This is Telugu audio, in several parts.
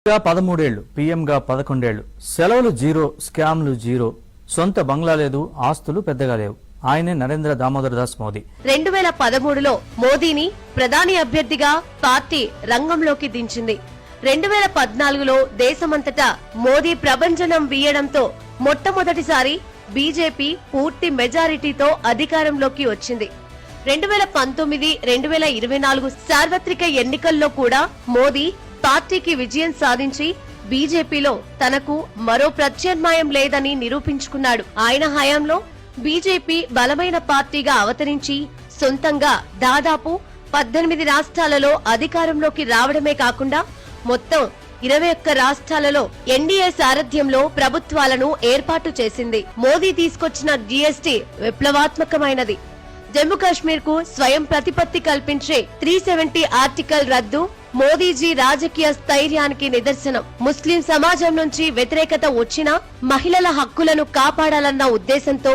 13 ఏళ్లు పీఎంగా 11 ఏళ్లు సెలవులు జీరో, స్కామ్లు జీరో, సొంత బంగ్లా లేదు, ఆస్తులు పెద్దగా లేవు. ఆయనే నరేంద్ర దామోదర్ దాస్ మోదీ. 2013లో మోదీని ప్రధాని అభ్యర్థిగా పార్టీ రంగంలోకి దించింది. 2014లో దేశమంతటా మోదీ ప్రభంజనం వీయడంతో మొట్టమొదటిసారి బీజేపీ పూర్తి మెజారిటీతో అధికారంలోకి వచ్చింది. 2019, 2024 సార్వత్రిక ఎన్నికల్లో కూడా మోదీ పార్టీకి విజయం సాధించి బీజేపీలో తనకు మరో ప్రత్యామ్నాయం లేదని నిరూపించుకున్నాడు. ఆయన హయాంలో బీజేపీ బలమైన పార్టీగా అవతరించి సొంతంగా దాదాపు 18 రాష్ట్రాలలో అధికారంలోకి రావడమే కాకుండా మొత్తం 21 రాష్ట్రాలలో ఎన్డీఏ సారథ్యంలో ప్రభుత్వాలను ఏర్పాటు చేసింది. మోదీ తీసుకొచ్చిన జీఎస్టీ విప్లవాత్మకమైనది. జమ్మూ కాశ్మీర్ కు స్వయం ప్రతిపత్తి కల్పించే 370 ఆర్టికల్ రద్దు మోదీజీ రాజకీయ స్థైర్యానికి నిదర్శనం. ముస్లిం సమాజం నుంచి వ్యతిరేకత వచ్చినా మహిళల హక్కులను కాపాడాలన్న ఉద్దేశంతో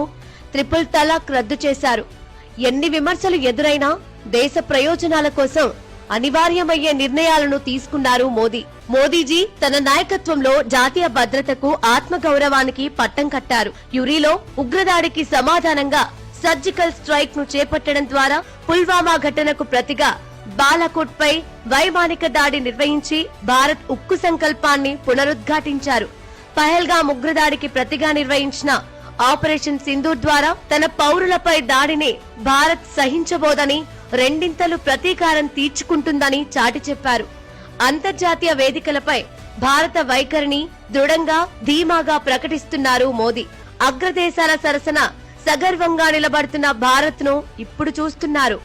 ట్రిపుల్ తలాక్ రద్దు చేశారు. ఎన్ని విమర్శలు ఎదురైనా దేశ ప్రయోజనాల కోసం అనివార్యమయ్యే నిర్ణయాలను తీసుకున్నారు మోదీ. మోదీజీ తన నాయకత్వంలో జాతీయ భద్రతకు, ఆత్మగౌరవానికి పట్టం కట్టారు. యురీలో ఉగ్రదాడికి సమాధానంగా సర్జికల్ స్ట్రైక్ ను చేపట్టడం ద్వారా పుల్వామా ఘటనకు ప్రతిగా బాలాకోట్ పై వైమానిక దాడి నిర్వహించి భారత్ ఉక్కు సంకల్పాన్ని పునరుద్ఘాటించారు. పహల్గామ్ ఉగ్రదాడికి ప్రతిగా నిర్వహించిన ఆపరేషన్ సింధూర్ ద్వారా తన పౌరులపై దాడిని భారత్ సహించబోదని, రెండింతలు ప్రతీకారం తీర్చుకుంటుందని చాటి చెప్పారు. అంతర్జాతీయ వేదికలపై భారత వైఖరిని దృఢంగా, ధీమాగా ప్రకటిస్తున్నారు మోదీ. అగ్రదేశాల సరసన సగర్వంగా నిలబడుతున్న భారత్ ను ఇప్పుడు చూస్తున్నారు.